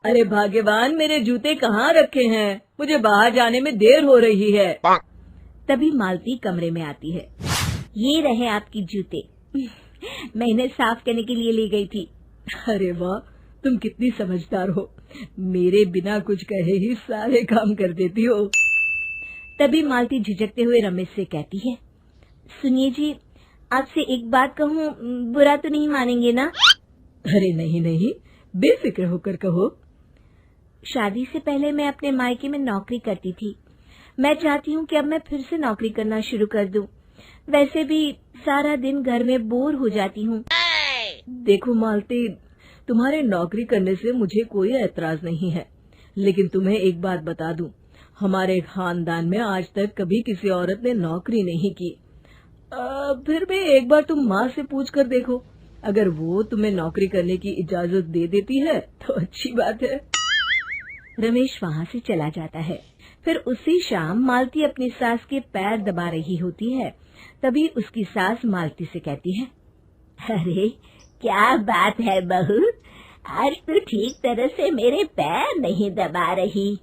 अरे भाग्यवान, मेरे जूते कहाँ रखे हैं? मुझे बाहर जाने में देर हो रही है। तभी मालती कमरे में आती है। ये रहे आपकी जूते। मैं इन्हें साफ करने के लिए ले गई थी। अरे वाह, तुम कितनी समझदार हो। मेरे बिना कुछ कहे ही सारे काम कर देती हो। तभी मालती झिझकते हुए रमेश से कहती है, सुनिए जी, आपसे एक बात कहूँ, बुरा तो नहीं मानेंगे ना? अरे नहीं नहीं, बेफिक्र होकर कहो। शादी से पहले मैं अपने मायके में नौकरी करती थी। मैं चाहती हूँ कि अब मैं फिर से नौकरी करना शुरू कर दूं। वैसे भी सारा दिन घर में बोर हो जाती हूँ। देखो मालती, तुम्हारे नौकरी करने से मुझे कोई ऐतराज नहीं है, लेकिन तुम्हें एक बात बता दूं, हमारे खानदान में आज तक कभी किसी औरत ने नौकरी नहीं की। फिर भी एक बार तुम माँ से पूछ कर देखो, अगर वो तुम्हें नौकरी करने की इजाजत दे देती है तो अच्छी बात है। रमेश वहाँ से चला जाता है। फिर उसी शाम मालती अपनी सास के पैर दबा रही होती है। तभी उसकी सास मालती से कहती है, अरे क्या बात है बहू, आज तो ठीक तरह से मेरे पैर नहीं दबा रही।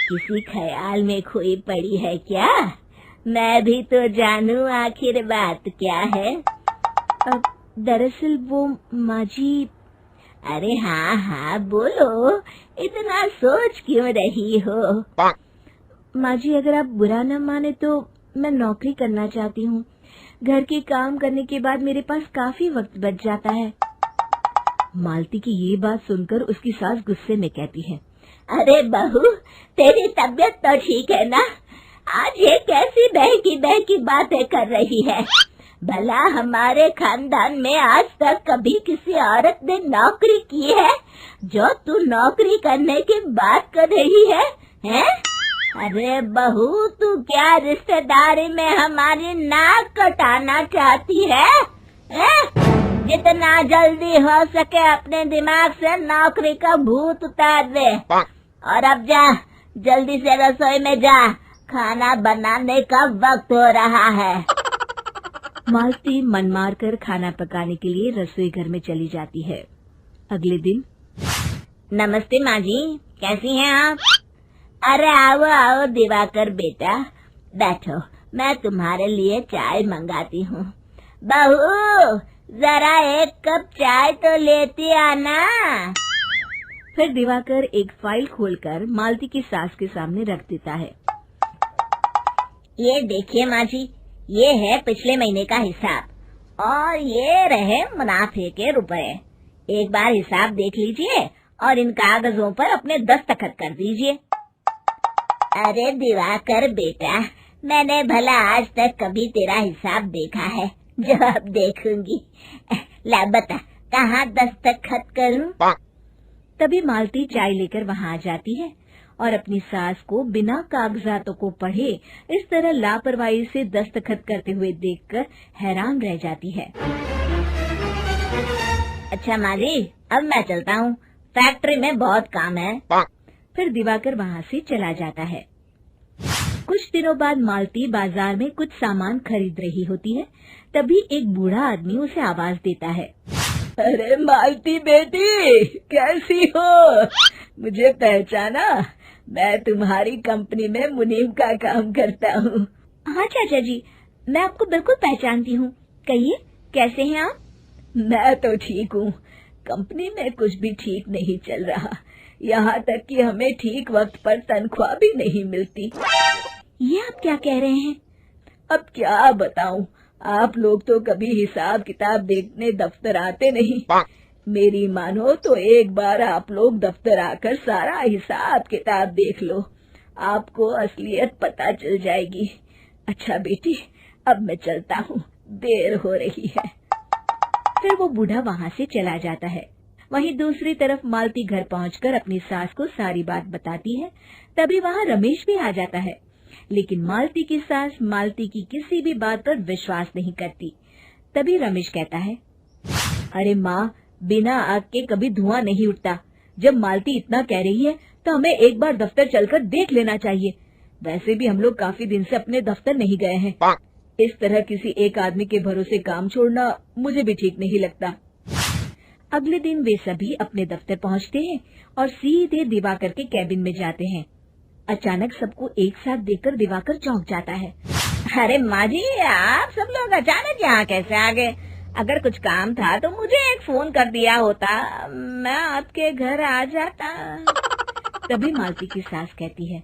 किसी ख्याल में खोई पड़ी है क्या? मैं भी तो जानूं आखिर बात क्या है। अब दरअसल वो माँ जी। अरे हाँ हाँ बोलो, इतना सोच क्यों रही हो? माँ जी, अगर आप बुरा न माने तो मैं नौकरी करना चाहती हूँ। घर के काम करने के बाद मेरे पास काफी वक्त बच जाता है। मालती की ये बात सुनकर उसकी सास गुस्से में कहती है, अरे बहू, तेरी तबीयत तो ठीक है ना? आज ये कैसी बहकी बातें कर रही है? भला हमारे खानदान में आज तक कभी किसी औरत ने नौकरी की है जो तू नौकरी करने की बात कर रही है, हैं? अरे बहू, तू क्या रिश्तेदारी में हमारी नाक कटाना चाहती है? जितना जल्दी हो सके अपने दिमाग से नौकरी का भूत उतार दे, और अब जा, जल्दी से रसोई में जा, खाना बनाने का वक्त हो रहा है। मालती मन मार कर खाना पकाने के लिए रसोई घर में चली जाती है। अगले दिन, नमस्ते माँ जी, कैसी हैं आप? अरे आओ आओ दिवाकर बेटा, बैठो, मैं तुम्हारे लिए चाय मंगाती हूँ। बहू, जरा एक कप चाय तो लेती आना। फिर दिवाकर एक फाइल खोलकर मालती की सास के सामने रख देता है। ये देखिए माँ जी, ये है पिछले महीने का हिसाब और ये रहे मुनाफे के रुपए। एक बार हिसाब देख लीजिए और इन कागजों पर अपने दस्तखत कर दीजिए। अरे दिवाकर बेटा, मैंने भला आज तक कभी तेरा हिसाब देखा है जो अब देखूंगी? ला बता, कहाँ दस्तखत करूं? तभी मालती चाय लेकर वहाँ आ जाती है और अपनी सास को बिना कागजातों को पढ़े इस तरह लापरवाही से दस्तखत करते हुए देखकर हैरान रह जाती है। अच्छा माली, अब मैं चलता हूँ, फैक्ट्री में बहुत काम है। फिर दिवाकर वहाँ से चला जाता है। कुछ दिनों बाद मालती बाजार में कुछ सामान खरीद रही होती है। तभी एक बूढ़ा आदमी उसे आवाज देता है, अरे मालती बेटी, कैसी हो? मुझे पहचाना? मैं तुम्हारी कंपनी में मुनीम का काम करता हूँ। हाँ चाचा जी, मैं आपको बिल्कुल पहचानती हूँ। कहिए, कैसे हैं आप? मैं तो ठीक हूँ। कंपनी में कुछ भी ठीक नहीं चल रहा, यहाँ तक कि हमें ठीक वक्त पर तनख्वाह भी नहीं मिलती। ये आप क्या कह रहे हैं? अब क्या बताऊँ, आप लोग तो कभी हिसाब किताब देखने दफ्तर आते नहीं। मेरी मानो तो एक बार आप लोग दफ्तर आकर सारा हिसाब किताब देख लो, आपको असलियत पता चल जाएगी। अच्छा बेटी, अब मैं चलता हूँ, देर हो रही है। फिर वो बूढ़ा वहाँ से चला जाता है। वहीं दूसरी तरफ मालती घर पहुंचकर अपनी सास को सारी बात बताती है। तभी वहाँ रमेश भी आ जाता है, लेकिन मालती की सास मालती की किसी भी बात पर विश्वास नहीं करती। तभी रमेश कहता है, अरे माँ, बिना आग के कभी धुआं नहीं उठता। जब मालती इतना कह रही है तो हमें एक बार दफ्तर चलकर देख लेना चाहिए। वैसे भी हम लोग काफी दिन से अपने दफ्तर नहीं गए हैं। इस तरह किसी एक आदमी के भरोसे काम छोड़ना मुझे भी ठीक नहीं लगता। अगले दिन वे सभी अपने दफ्तर पहुंचते हैं और सीधे दिवाकर के कैबिन में जाते हैं। अचानक सबको एक साथ देखकर दिवाकर चौंक जाता है। अरे माँ जी, आप सब लोग अचानक यहाँ कैसे आ गए? अगर कुछ काम था तो मुझे एक फोन कर दिया होता, मैं आपके घर आ जाता। तभी मालती की सास कहती है,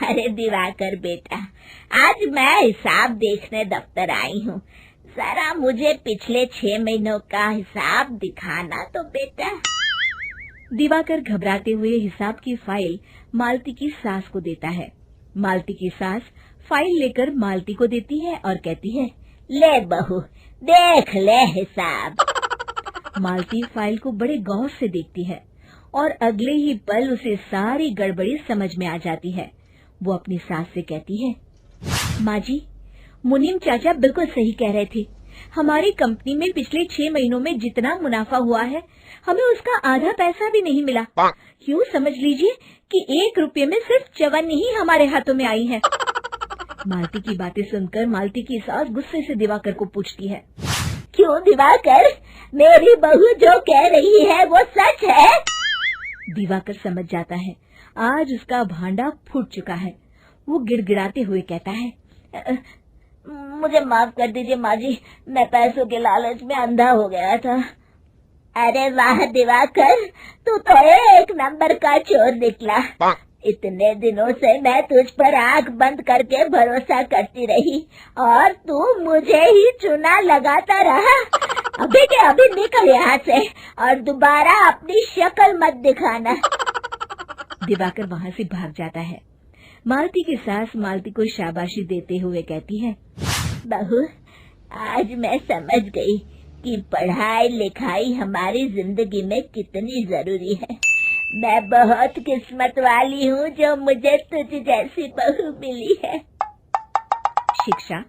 अरे दिवाकर बेटा, आज मैं हिसाब देखने दफ्तर आई हूँ, जरा मुझे पिछले 6 महीनों का हिसाब दिखाना तो बेटा। दिवाकर घबराते हुए हिसाब की फाइल मालती की सास को देता है। मालती की सास फाइल लेकर मालती को देती है और कहती है, ले बहू, देख ले हिसाब। मालती फाइल को बड़े गौर से देखती है और अगले ही पल उसे सारी गड़बड़ी समझ में आ जाती है। वो अपनी सास से कहती है, माँ जी, मुनीम चाचा बिल्कुल सही कह रहे थे। हमारी कंपनी में पिछले 6 महीनों में जितना मुनाफा हुआ है, हमें उसका आधा पैसा भी नहीं मिला। यूँ समझ लीजिए कि 1 रुपये में सिर्फ चवन्नी ही हमारे हाथों में आई है। मालती की बातें सुनकर मालती की सास गुस्से से दिवाकर को पूछती है, क्यों दिवाकर, मेरी बहू जो कह रही है वो सच है? दिवाकर समझ जाता है आज उसका भांडा फूट चुका है। वो गिड़गिड़ाते हुए कहता है, मुझे माफ कर दीजिए माँ जी, मैं पैसों के लालच में अंधा हो गया था। अरे वाह दिवाकर, तू तो एक नंबर का चोर निकला। इतने दिनों से मैं तुझ पर आंख बंद करके भरोसा करती रही और तू मुझे ही चुना लगाता रहा। अभी के अभी निकल यहाँ से और दोबारा अपनी शक्ल मत दिखाना। दिवाकर वहाँ से भाग जाता है। मालती की सास मालती को शाबाशी देते हुए कहती है, बहू, आज मैं समझ गई कि पढ़ाई लिखाई हमारी जिंदगी में कितनी जरूरी है। मैं बहुत किस्मत वाली हूँ जो मुझे तुझ जैसी बहू मिली है। शिक्षा